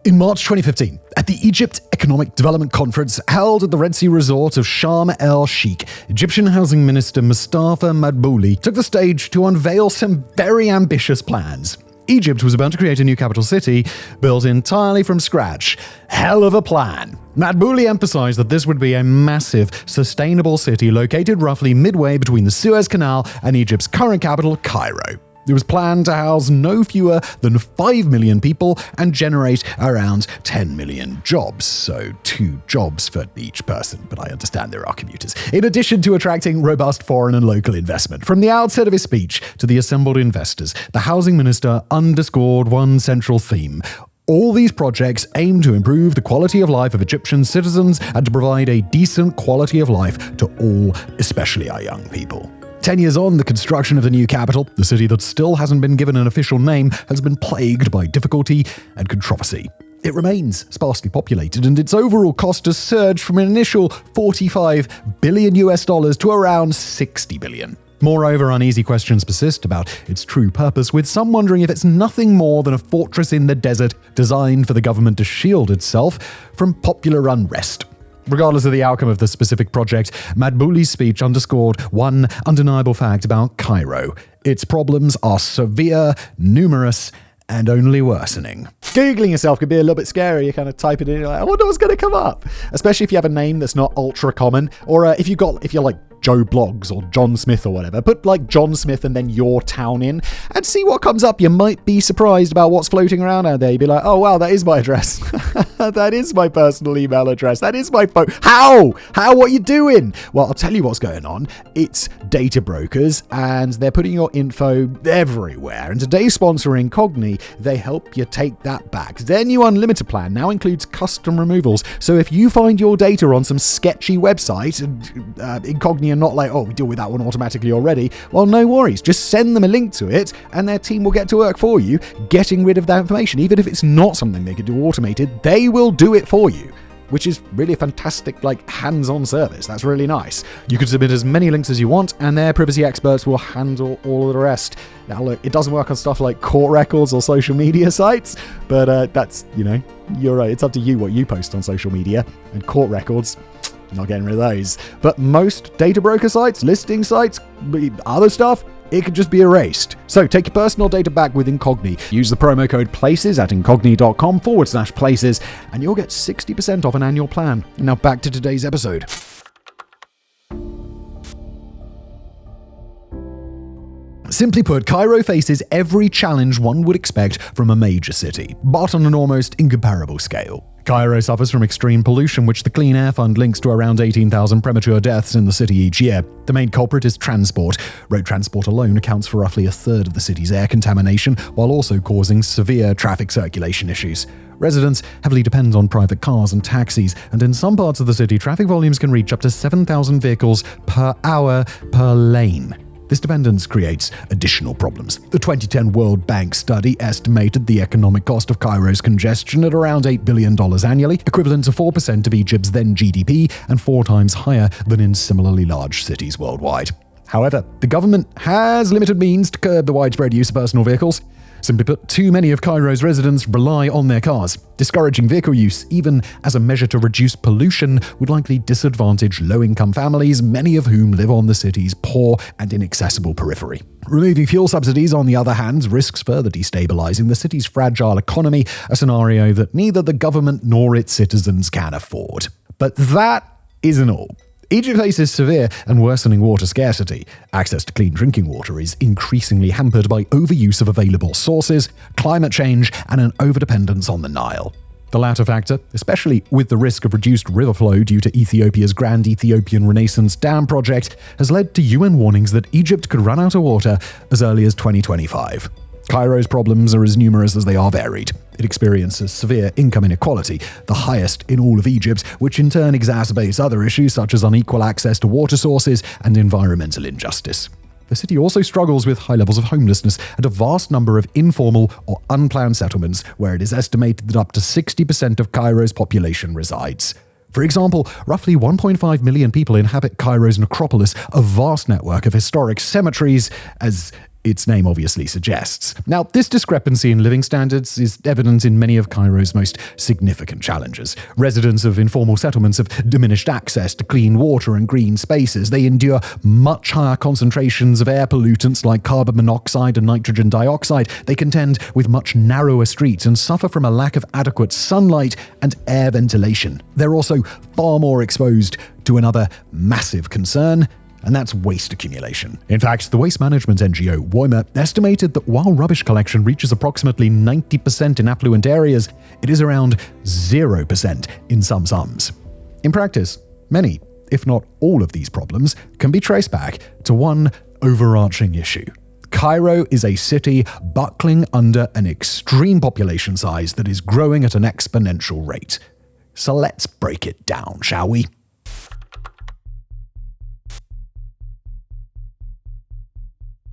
In March 2015, at the Egypt Economic Development Conference held at the Red Sea resort of Sharm el-Sheikh, Egyptian Housing Minister Mustafa Madbouli took the stage to unveil some very ambitious plans. Egypt was about to create a new capital city built entirely from scratch. Hell of a plan. Madbouli emphasized that this would be a massive, sustainable city located roughly midway between the Suez Canal and Egypt's current capital, Cairo. It was planned to house no fewer than 5 million people and generate around 10 million jobs. So 2 jobs for each person, but I understand there are commuters. In addition to attracting robust foreign and local investment. From the outset of his speech to the assembled investors, the housing minister underscored one central theme. All these projects aim to improve the quality of life of Egyptian citizens and to provide a decent quality of life to all, especially our young people. 10 years on, the construction of the new capital, the city that still hasn't been given an official name, has been plagued by difficulty and controversy. It remains sparsely populated, and its overall cost has surged from an initial $45 billion to around $60 billion. Moreover, uneasy questions persist about its true purpose, with some wondering if it's nothing more than a fortress in the desert designed for the government to shield itself from popular unrest. Regardless of the outcome of the specific project, Madbouli's speech underscored one undeniable fact about Cairo. Its problems are severe, numerous, and only worsening. Googling yourself could be a little bit scary. You kind of type it in, you're like, I wonder what's going to come up. Especially if you have a name that's not ultra common, or if you're like Joe Blogs or John Smith or whatever. Put like John Smith and then your town in and see what comes up. You might be surprised about what's floating around out there. You'd be like, oh wow, that is my address. That is my personal email address. That is my phone. How? What are you doing? Well, I'll tell you what's going on. It's data brokers and they're putting your info everywhere. And today's sponsor, Incogni, they help you take that back. Their new unlimited plan now includes custom removals. So if you find your data on some sketchy website and Incogni are not like, oh, we deal with that one automatically already, well, no worries. Just send them a link to it and their team will get to work for you, getting rid of that information. Even if it's not something they could do automated, they will do it for you, which is really a fantastic, hands-on service. That's really nice. You can submit as many links as you want, and their privacy experts will handle all of the rest. Now, look, it doesn't work on stuff like court records or social media sites, but that's, you're right. It's up to you what you post on social media, and court records, not getting rid of those. But most data broker sites, listing sites, other stuff, it could just be erased. So take your personal data back with Incogni. Use the promo code PLACES at incogni.com/places and you'll get 60% off an annual plan. Now back to today's episode. Simply put, Cairo faces every challenge one would expect from a major city, but on an almost incomparable scale. Cairo suffers from extreme pollution, which the Clean Air Fund links to around 18,000 premature deaths in the city each year. The main culprit is transport. Road transport alone accounts for roughly a third of the city's air contamination, while also causing severe traffic circulation issues. Residents heavily depend on private cars and taxis, and in some parts of the city, traffic volumes can reach up to 7,000 vehicles per hour per lane. This dependence creates additional problems. The 2010 World Bank study estimated the economic cost of Cairo's congestion at around $8 billion annually, equivalent to 4% of Egypt's then GDP and 4 times higher than in similarly large cities worldwide. However, the government has limited means to curb the widespread use of personal vehicles. Simply put, too many of Cairo's residents rely on their cars. Discouraging vehicle use, even as a measure to reduce pollution, would likely disadvantage low-income families, many of whom live on the city's poor and inaccessible periphery. Removing fuel subsidies, on the other hand, risks further destabilizing the city's fragile economy, a scenario that neither the government nor its citizens can afford. But that isn't all. Egypt faces severe and worsening water scarcity. Access to clean drinking water is increasingly hampered by overuse of available sources, climate change, and an overdependence on the Nile. The latter factor, especially with the risk of reduced river flow due to Ethiopia's Grand Ethiopian Renaissance Dam project, has led to UN warnings that Egypt could run out of water as early as 2025. Cairo's problems are as numerous as they are varied. It experiences severe income inequality, the highest in all of Egypt, which in turn exacerbates other issues such as unequal access to water sources and environmental injustice. The city also struggles with high levels of homelessness and a vast number of informal or unplanned settlements, where it is estimated that up to 60% of Cairo's population resides. For example, roughly 1.5 million people inhabit Cairo's necropolis, a vast network of historic cemeteries, as its name obviously suggests. Now, this discrepancy in living standards is evident in many of Cairo's most significant challenges. Residents of informal settlements have diminished access to clean water and green spaces. They endure much higher concentrations of air pollutants like carbon monoxide and nitrogen dioxide. They contend with much narrower streets and suffer from a lack of adequate sunlight and air ventilation. They're also far more exposed to another massive concern, and that's waste accumulation. In fact, the waste management NGO Woima estimated that while rubbish collection reaches approximately 90% in affluent areas, it is around 0% in some slums. In practice, many, if not all of these problems, can be traced back to one overarching issue. Cairo is a city buckling under an extreme population size that is growing at an exponential rate. So let's break it down, shall we?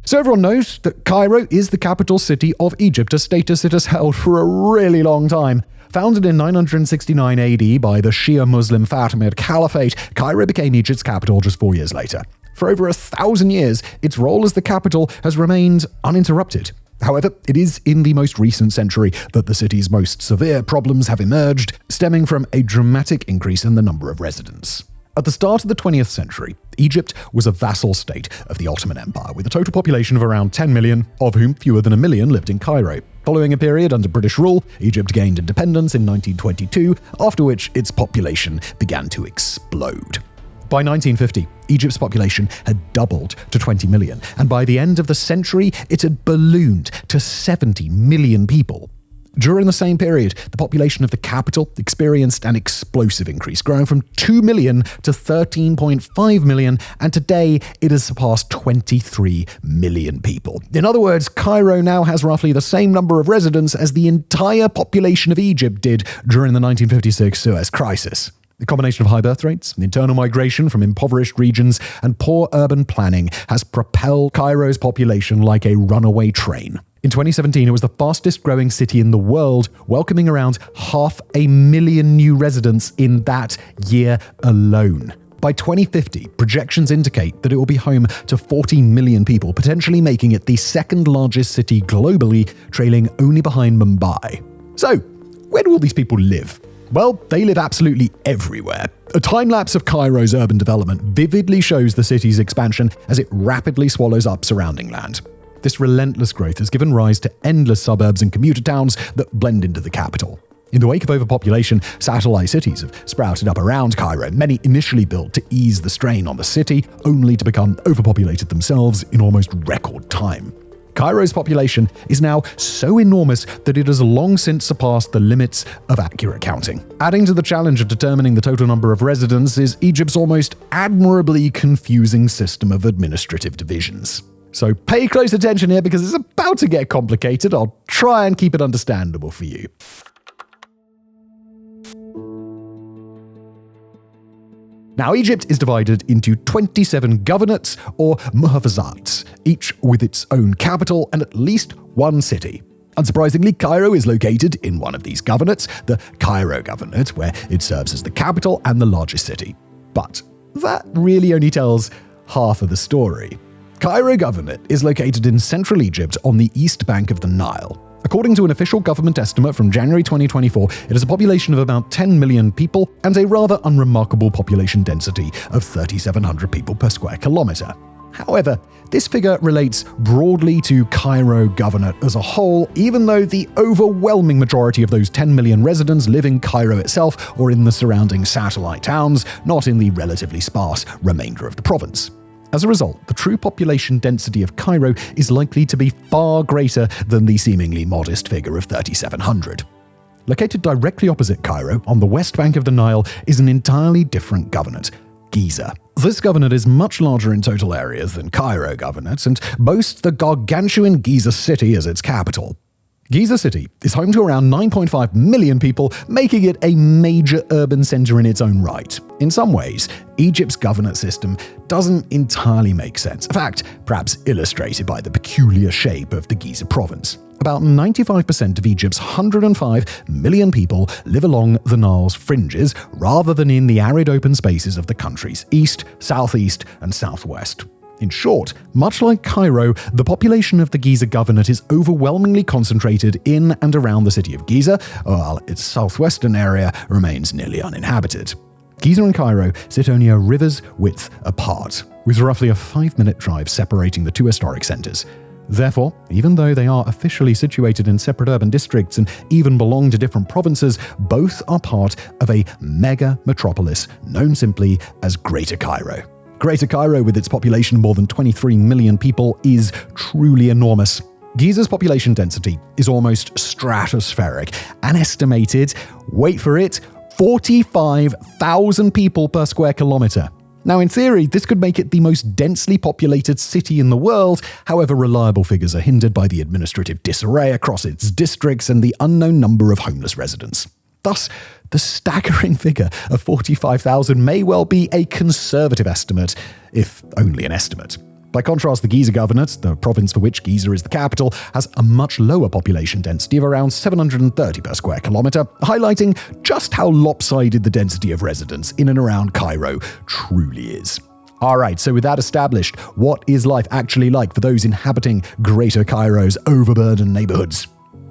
So everyone knows that Cairo is the capital city of Egypt, a status it has held for a really long time. Founded in 969 AD by the Shia Muslim Fatimid Caliphate, Cairo became Egypt's capital just 4 years later. For over 1,000 years, its role as the capital has remained uninterrupted. However, it is in the most recent century that the city's most severe problems have emerged, stemming from a dramatic increase in the number of residents. At the start of the 20th century, Egypt was a vassal state of the Ottoman Empire, with a total population of around 10 million, of whom fewer than 1 million lived in Cairo. Following a period under British rule, Egypt gained independence in 1922, after which its population began to explode. By 1950, Egypt's population had doubled to 20 million, and by the end of the century, it had ballooned to 70 million people. During the same period, the population of the capital experienced an explosive increase, growing from 2 million to 13.5 million, and today it has surpassed 23 million people. In other words, Cairo now has roughly the same number of residents as the entire population of Egypt did during the 1956 Suez Crisis. The combination of high birth rates, internal migration from impoverished regions, and poor urban planning has propelled Cairo's population like a runaway train. In 2017, it was the fastest growing city in the world, welcoming around 500,000 new residents in that year alone. By 2050, projections indicate that it will be home to 40 million people, potentially making it the second largest city globally, trailing only behind Mumbai. So, where do all these people live? Well, they live absolutely everywhere. A time-lapse of Cairo's urban development vividly shows the city's expansion as it rapidly swallows up surrounding land. This relentless growth has given rise to endless suburbs and commuter towns that blend into the capital. In the wake of overpopulation, satellite cities have sprouted up around Cairo, many initially built to ease the strain on the city, only to become overpopulated themselves in almost record time. Cairo's population is now so enormous that it has long since surpassed the limits of accurate counting. Adding to the challenge of determining the total number of residents is Egypt's almost admirably confusing system of administrative divisions. So pay close attention here because it's about to get complicated. I'll try and keep it understandable for you. Now, Egypt is divided into 27 governorates, or muhafazats, each with its own capital and at least one city. Unsurprisingly, Cairo is located in one of these governorates, the Cairo Governorate, where it serves as the capital and the largest city. But that really only tells half of the story. Cairo Governorate is located in central Egypt on the east bank of the Nile. According to an official government estimate from January 2024, it has a population of about 10 million people and a rather unremarkable population density of 3,700 people per square kilometre. However, this figure relates broadly to Cairo Governorate as a whole, even though the overwhelming majority of those 10 million residents live in Cairo itself or in the surrounding satellite towns, not in the relatively sparse remainder of the province. As a result, the true population density of Cairo is likely to be far greater than the seemingly modest figure of 3,700. Located directly opposite Cairo, on the west bank of the Nile, is an entirely different governorate, Giza. This governorate is much larger in total areas than Cairo Governorate and boasts the gargantuan Giza city as its capital. Giza City is home to around 9.5 million people, making it a major urban center in its own right. In some ways, Egypt's governorate system doesn't entirely make sense. A fact perhaps illustrated by the peculiar shape of the Giza province. About 95% of Egypt's 105 million people live along the Nile's fringes, rather than in the arid open spaces of the country's east, southeast, and southwest. In short, much like Cairo, the population of the Giza Governorate is overwhelmingly concentrated in and around the city of Giza, while its southwestern area remains nearly uninhabited. Giza and Cairo sit only a river's width apart, with roughly a 5-minute drive separating the two historic centres. Therefore, even though they are officially situated in separate urban districts and even belong to different provinces, both are part of a mega metropolis known simply as Greater Cairo. Greater Cairo, with its population of more than 23 million people, is truly enormous. Giza's population density is almost stratospheric, an estimated, wait for it, 45,000 people per square kilometre. Now, in theory, this could make it the most densely populated city in the world. However, reliable figures are hindered by the administrative disarray across its districts and the unknown number of homeless residents. Thus, the staggering figure of 45,000 may well be a conservative estimate, if only an estimate. By contrast, the Giza Governorate, the province for which Giza is the capital, has a much lower population density of around 730 per square kilometre, highlighting just how lopsided the density of residents in and around Cairo truly is. Alright, so with that established, what is life actually like for those inhabiting Greater Cairo's overburdened neighbourhoods?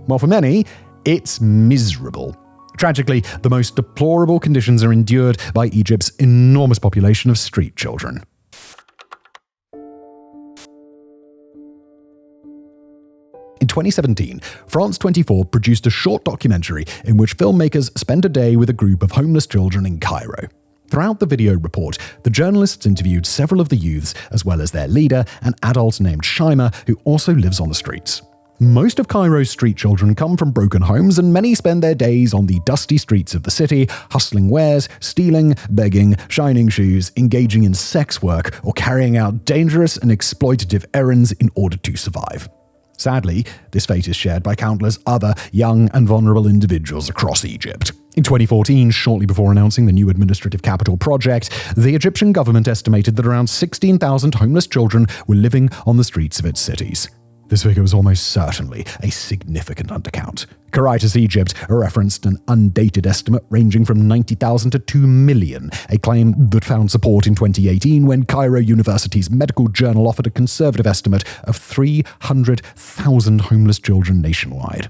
Well, for many, it's miserable. Tragically, the most deplorable conditions are endured by Egypt's enormous population of street children. In 2017, France 24 produced a short documentary in which filmmakers spend a day with a group of homeless children in Cairo. Throughout the video report, the journalists interviewed several of the youths, as well as their leader, an adult named Shaima, who also lives on the streets. Most of Cairo's street children come from broken homes, and many spend their days on the dusty streets of the city, hustling wares, stealing, begging, shining shoes, engaging in sex work, or carrying out dangerous and exploitative errands in order to survive. Sadly, this fate is shared by countless other young and vulnerable individuals across Egypt. In 2014, shortly before announcing the new administrative capital project, the Egyptian government estimated that around 16,000 homeless children were living on the streets of its cities. This figure was almost certainly a significant undercount. Caritas Egypt referenced an undated estimate ranging from 90,000 to 2 million, a claim that found support in 2018 when Cairo University's medical journal offered a conservative estimate of 300,000 homeless children nationwide.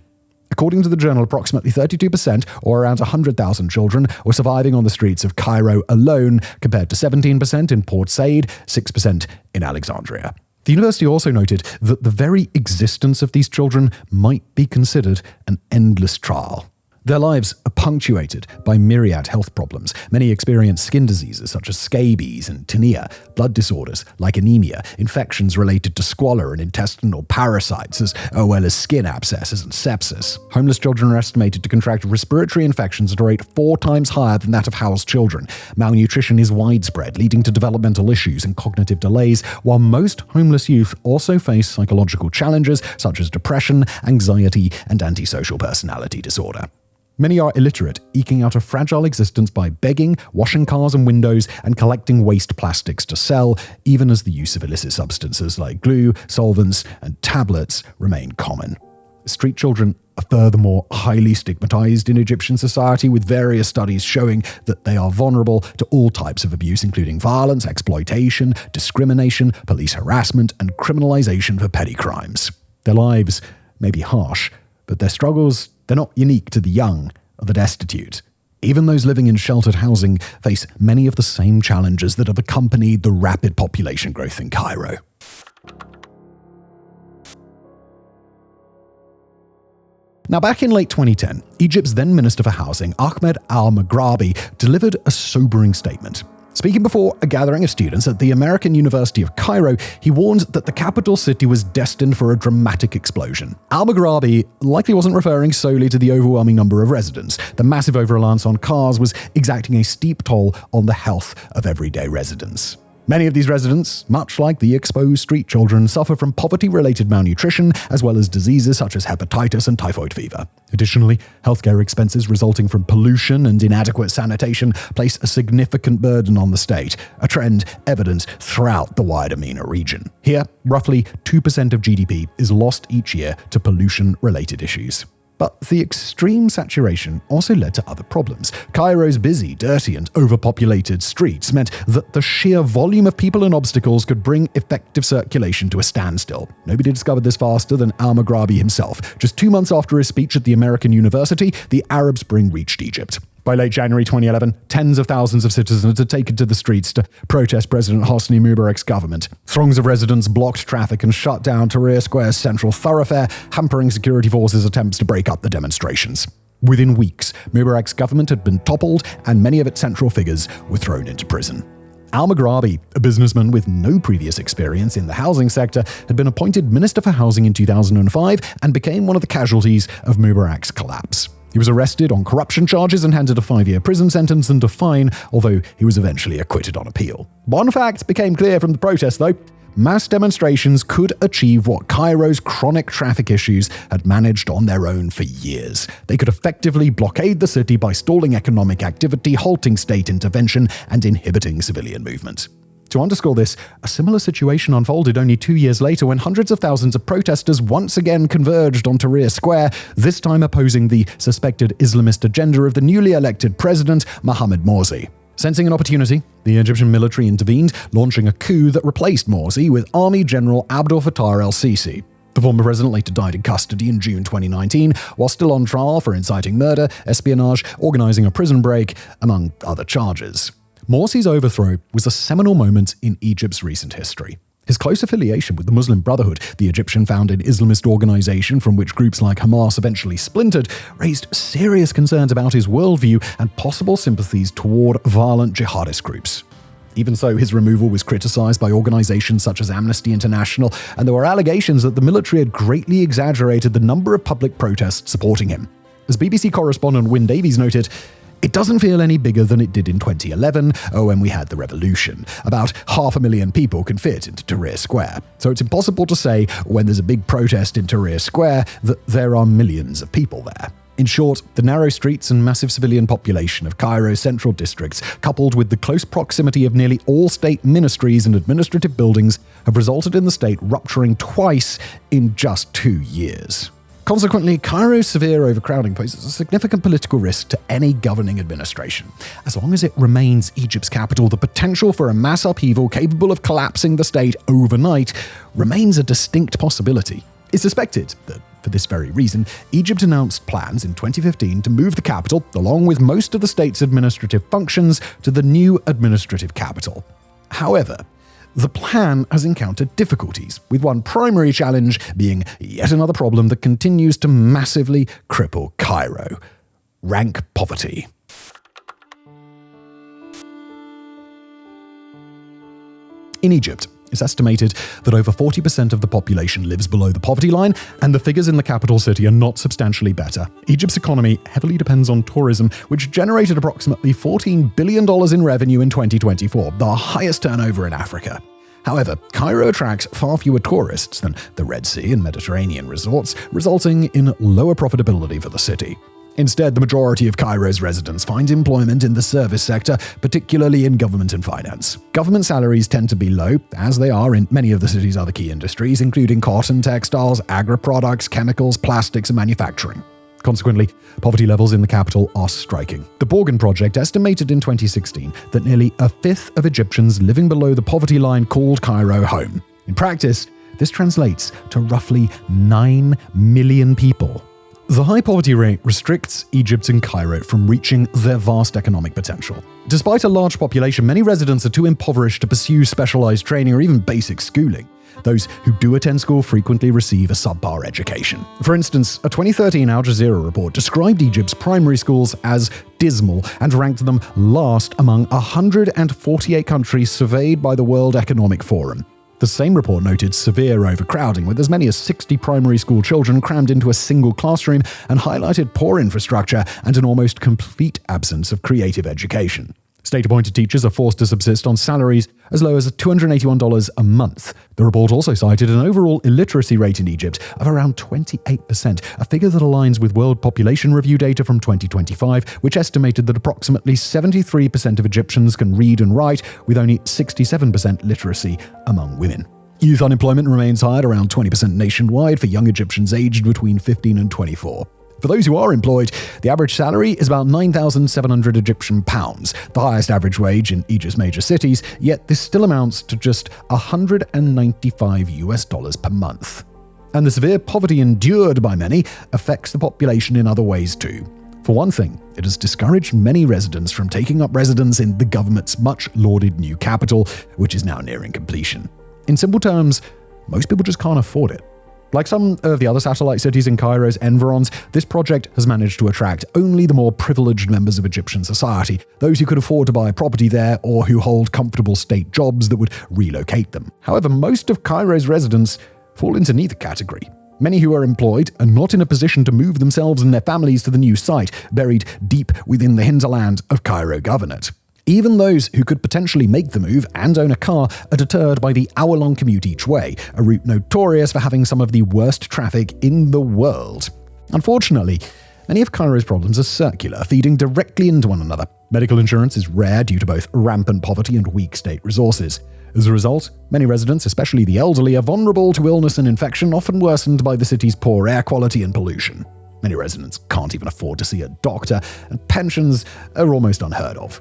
According to the journal, approximately 32%, or around 100,000 children, were surviving on the streets of Cairo alone, compared to 17% in Port Said, 6% in Alexandria. The university also noted that the very existence of these children might be considered an endless trial. Their lives are punctuated by myriad health problems. Many experience skin diseases such as scabies and tinea, blood disorders like anemia, infections related to squalor and intestinal parasites, as well as skin abscesses and sepsis. Homeless children are estimated to contract respiratory infections at a rate 4 times higher than that of housed children. Malnutrition is widespread, leading to developmental issues and cognitive delays, while most homeless youth also face psychological challenges such as depression, anxiety, and antisocial personality disorder. Many are illiterate, eking out a fragile existence by begging, washing cars and windows, and collecting waste plastics to sell, even as the use of illicit substances like glue, solvents, and tablets remain common. Street children are furthermore highly stigmatized in Egyptian society, with various studies showing that they are vulnerable to all types of abuse, including violence, exploitation, discrimination, police harassment, and criminalization for petty crimes. Their lives may be harsh, but their struggles, they're not unique to the young or the destitute. Even those living in sheltered housing face many of the same challenges that have accompanied the rapid population growth in Cairo. Now, back in late 2010, Egypt's then Minister for Housing, Ahmed al-Maghrabi, delivered a sobering statement. Speaking before a gathering of students at the American University of Cairo, he warned that the capital city was destined for a dramatic explosion. Al-Maghrabi likely wasn't referring solely to the overwhelming number of residents. The massive over-reliance on cars was exacting a steep toll on the health of everyday residents. Many of these residents, much like the exposed street children, suffer from poverty-related malnutrition, as well as diseases such as hepatitis and typhoid fever. Additionally, healthcare expenses resulting from pollution and inadequate sanitation place a significant burden on the state, a trend evident throughout the wider MENA region. Here, roughly 2% of GDP is lost each year to pollution-related issues. But the extreme saturation also led to other problems. Cairo's busy, dirty, and overpopulated streets meant that the sheer volume of people and obstacles could bring effective circulation to a standstill. Nobody discovered this faster than al-Maghrabi himself. Just 2 months after his speech at the American University, the Arab Spring reached Egypt. By late January 2011, tens of thousands of citizens had taken to the streets to protest President Hosni Mubarak's government. Throngs of residents blocked traffic and shut down Tahrir Square's central thoroughfare, hampering security forces' attempts to break up the demonstrations. Within weeks, Mubarak's government had been toppled, and many of its central figures were thrown into prison. Al-Maghrabi, a businessman with no previous experience in the housing sector, had been appointed Minister for Housing in 2005 and became one of the casualties of Mubarak's collapse. He was arrested on corruption charges and handed a 5-year prison sentence and a fine, although he was eventually acquitted on appeal. One fact became clear from the protest, though. Mass demonstrations could achieve what Cairo's chronic traffic issues had managed on their own for years. They could effectively blockade the city by stalling economic activity, halting state intervention, and inhibiting civilian movement. To underscore this, a similar situation unfolded only 2 years later when hundreds of thousands of protesters once again converged on Tahrir Square, this time opposing the suspected Islamist agenda of the newly elected president, Mohamed Morsi. Sensing an opportunity, the Egyptian military intervened, launching a coup that replaced Morsi with Army General Abdel Fattah el-Sisi. The former president later died in custody in June 2019, while still on trial for inciting murder, espionage, organizing a prison break, among other charges. Morsi's overthrow was a seminal moment in Egypt's recent history. His close affiliation with the Muslim Brotherhood, the Egyptian-founded Islamist organization from which groups like Hamas eventually splintered, raised serious concerns about his worldview and possible sympathies toward violent jihadist groups. Even so, his removal was criticized by organizations such as Amnesty International, and there were allegations that the military had greatly exaggerated the number of public protests supporting him. As BBC correspondent Wyn Davies noted, "It doesn't feel any bigger than it did in 2011, when we had the revolution. About 500,000 people can fit into Tahrir Square. So it's impossible to say when there's a big protest in Tahrir Square that there are millions of people there." In short, the narrow streets and massive civilian population of Cairo's central districts, coupled with the close proximity of nearly all state ministries and administrative buildings, have resulted in the state rupturing twice in just 2 years. Consequently, Cairo's severe overcrowding poses a significant political risk to any governing administration. As long as it remains Egypt's capital, the potential for a mass upheaval capable of collapsing the state overnight remains a distinct possibility. It's suspected that, for this very reason, Egypt announced plans in 2015 to move the capital, along with most of the state's administrative functions, to the new administrative capital. However, the plan has encountered difficulties, with one primary challenge being yet another problem that continues to massively cripple Cairo: rank poverty. In Egypt, it's estimated that over 40% of the population lives below the poverty line, and the figures in the capital city are not substantially better. Egypt's economy heavily depends on tourism, which generated approximately $14 billion in revenue in 2024, the highest turnover in Africa. However, Cairo attracts far fewer tourists than the Red Sea and Mediterranean resorts, resulting in lower profitability for the city. Instead, the majority of Cairo's residents find employment in the service sector, particularly in government and finance. Government salaries tend to be low, as they are in many of the city's other key industries, including cotton, textiles, agri-products, chemicals, plastics, and manufacturing. Consequently, poverty levels in the capital are striking. The Borgen Project estimated in 2016 that nearly a fifth of Egyptians living below the poverty line called Cairo home. In practice, this translates to roughly 9 million people. The high poverty rate restricts Egypt and Cairo from reaching their vast economic potential. Despite a large population, many residents are too impoverished to pursue specialized training or even basic schooling. Those who do attend school frequently receive a subpar education. For instance, a 2013 Al Jazeera report described Egypt's primary schools as dismal and ranked them last among 148 countries surveyed by the World Economic Forum. The same report noted severe overcrowding, with as many as 60 primary school children crammed into a single classroom, and highlighted poor infrastructure and an almost complete absence of creative education. State-appointed teachers are forced to subsist on salaries as low as $281 a month. The report also cited an overall illiteracy rate in Egypt of around 28%, a figure that aligns with World Population Review data from 2025, which estimated that approximately 73% of Egyptians can read and write, with only 67% literacy among women. Youth unemployment remains high at around 20% nationwide for young Egyptians aged between 15 and 24. For those who are employed, the average salary is about 9,700 Egyptian pounds, the highest average wage in Egypt's major cities, yet this still amounts to just $195 per month. And the severe poverty endured by many affects the population in other ways too. For one thing, it has discouraged many residents from taking up residence in the government's much-lauded new capital, which is now nearing completion. In simple terms, most people just can't afford it. Like some of the other satellite cities in Cairo's environs, this project has managed to attract only the more privileged members of Egyptian society, those who could afford to buy property there or who hold comfortable state jobs that would relocate them. However, most of Cairo's residents fall into neither category. Many who are employed are not in a position to move themselves and their families to the new site, buried deep within the hinterland of Cairo Governorate. Even those who could potentially make the move and own a car are deterred by the hour-long commute each way, a route notorious for having some of the worst traffic in the world. Unfortunately, many of Cairo's problems are circular, feeding directly into one another. Medical insurance is rare due to both rampant poverty and weak state resources. As a result, many residents, especially the elderly, are vulnerable to illness and infection, often worsened by the city's poor air quality and pollution. Many residents can't even afford to see a doctor, and pensions are almost unheard of.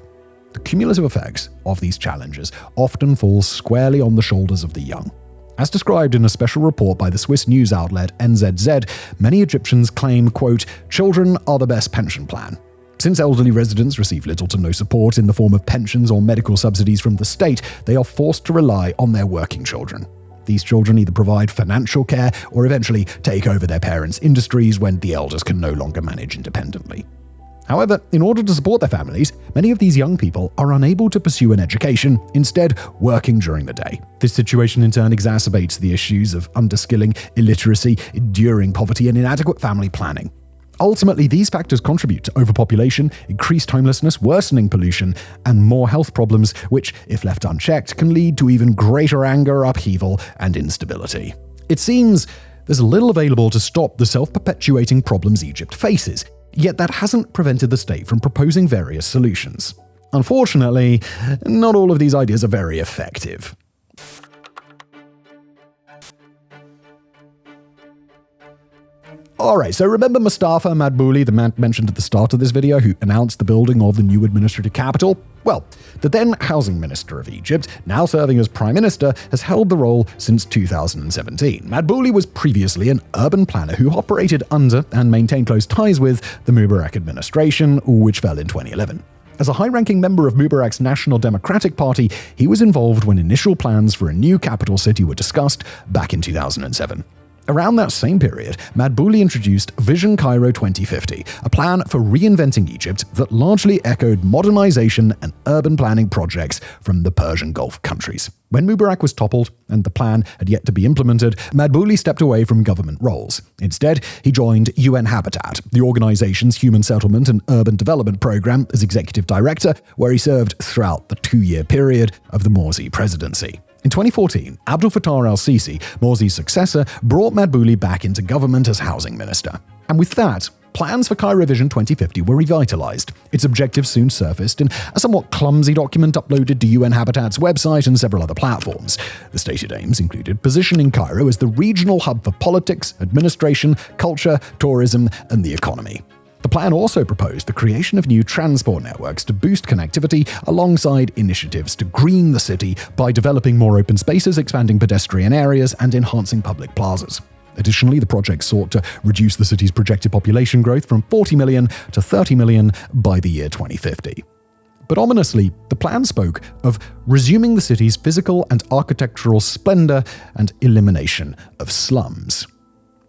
The cumulative effects of these challenges often fall squarely on the shoulders of the young. As described in a special report by the Swiss news outlet NZZ, many Egyptians claim, quote, "Children are the best pension plan." Since elderly residents receive little to no support in the form of pensions or medical subsidies from the state, they are forced to rely on their working children. These children either provide financial care or eventually take over their parents' industries when the elders can no longer manage independently. However, in order to support their families, many of these young people are unable to pursue an education, instead working during the day. This situation in turn exacerbates the issues of underskilling, illiteracy, enduring poverty, and inadequate family planning. Ultimately, these factors contribute to overpopulation, increased homelessness, worsening pollution, and more health problems, which, if left unchecked, can lead to even greater anger, upheaval, and instability. It seems there's little available to stop the self-perpetuating problems Egypt faces, yet that hasn't prevented the state from proposing various solutions. Unfortunately, not all of these ideas are very effective. Alright, so remember Mustafa Madbouli, the man mentioned at the start of this video, who announced the building of the new administrative capital? Well, the then housing minister of Egypt, now serving as prime minister, has held the role since 2017. Madbouli was previously an urban planner who operated under and maintained close ties with the Mubarak administration, which fell in 2011. As a high-ranking member of Mubarak's National Democratic Party, he was involved when initial plans for a new capital city were discussed back in 2007. Around that same period, Madbouli introduced Vision Cairo 2050, a plan for reinventing Egypt that largely echoed modernization and urban planning projects from the Persian Gulf countries. When Mubarak was toppled and the plan had yet to be implemented, Madbouli stepped away from government roles. Instead, he joined UN Habitat, the organization's Human Settlement and Urban Development Program, as executive director, where he served throughout the 2-year period of the Morsi presidency. In 2014, Abdel Fattah al-Sisi, Morsi's successor, brought Madbouli back into government as housing minister. And with that, plans for Cairo Vision 2050 were revitalized. Its objectives soon surfaced in a somewhat clumsy document uploaded to UN Habitat's website and several other platforms. The stated aims included positioning Cairo as the regional hub for politics, administration, culture, tourism, and the economy. The plan also proposed the creation of new transport networks to boost connectivity alongside initiatives to green the city by developing more open spaces, expanding pedestrian areas, and enhancing public plazas. Additionally, the project sought to reduce the city's projected population growth from 40 million to 30 million by the year 2050. But ominously, the plan spoke of resuming the city's physical and architectural splendor and elimination of slums.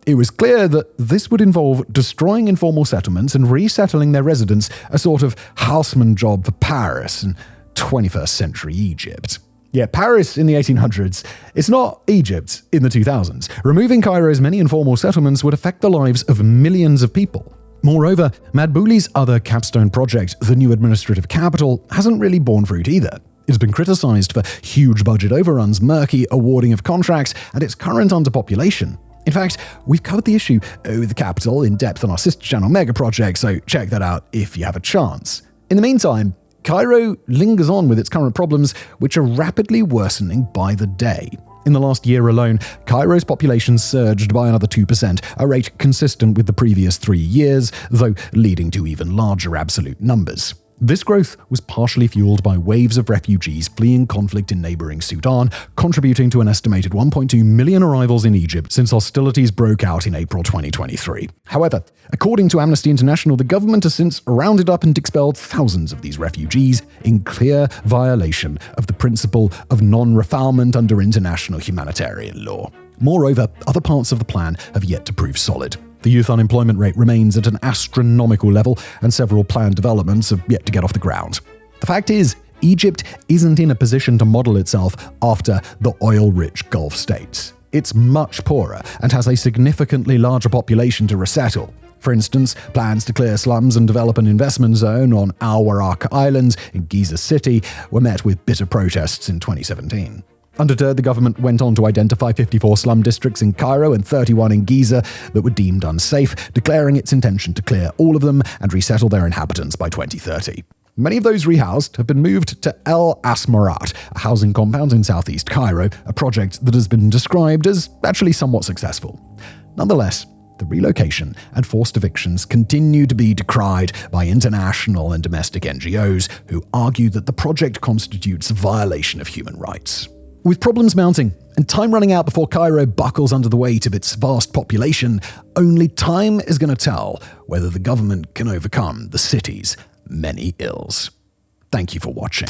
It was clear that this would involve destroying informal settlements and resettling their residents, a sort of houseman job for Paris in 21st century Egypt. Yeah, Paris in the 1800s, it's not Egypt in the 2000s. Removing Cairo's many informal settlements would affect the lives of millions of people. Moreover, Madbouli's other capstone project, the new administrative capital, hasn't really borne fruit either. It's been criticized for huge budget overruns, murky awarding of contracts, and its current underpopulation. In fact, we've covered the issue with the capital in depth on our sister channel Mega Project, so check that out if you have a chance. In the meantime, Cairo lingers on with its current problems, which are rapidly worsening by the day. In the last year alone, Cairo's population surged by another 2%, a rate consistent with the previous 3 years, though leading to even larger absolute numbers. This growth was partially fueled by waves of refugees fleeing conflict in neighboring Sudan, contributing to an estimated 1.2 million arrivals in Egypt since hostilities broke out in April 2023. However, according to Amnesty International, the government has since rounded up and expelled thousands of these refugees in clear violation of the principle of non-refoulement under international humanitarian law. Moreover, other parts of the plan have yet to prove solid. The youth unemployment rate remains at an astronomical level, and several planned developments have yet to get off the ground. The fact is, Egypt isn't in a position to model itself after the oil-rich Gulf states. It's much poorer and has a significantly larger population to resettle. For instance, plans to clear slums and develop an investment zone on Al Waraq Island in Giza City were met with bitter protests in 2017. Undeterred, the government went on to identify 54 slum districts in Cairo and 31 in Giza that were deemed unsafe, declaring its intention to clear all of them and resettle their inhabitants by 2030. Many of those rehoused have been moved to El Asmarat, a housing compound in southeast Cairo, a project that has been described as actually somewhat successful. Nonetheless, the relocation and forced evictions continue to be decried by international and domestic NGOs who argue that the project constitutes a violation of human rights. With problems mounting and time running out before Cairo buckles under the weight of its vast population, only time is going to tell whether the government can overcome the city's many ills. Thank you for watching.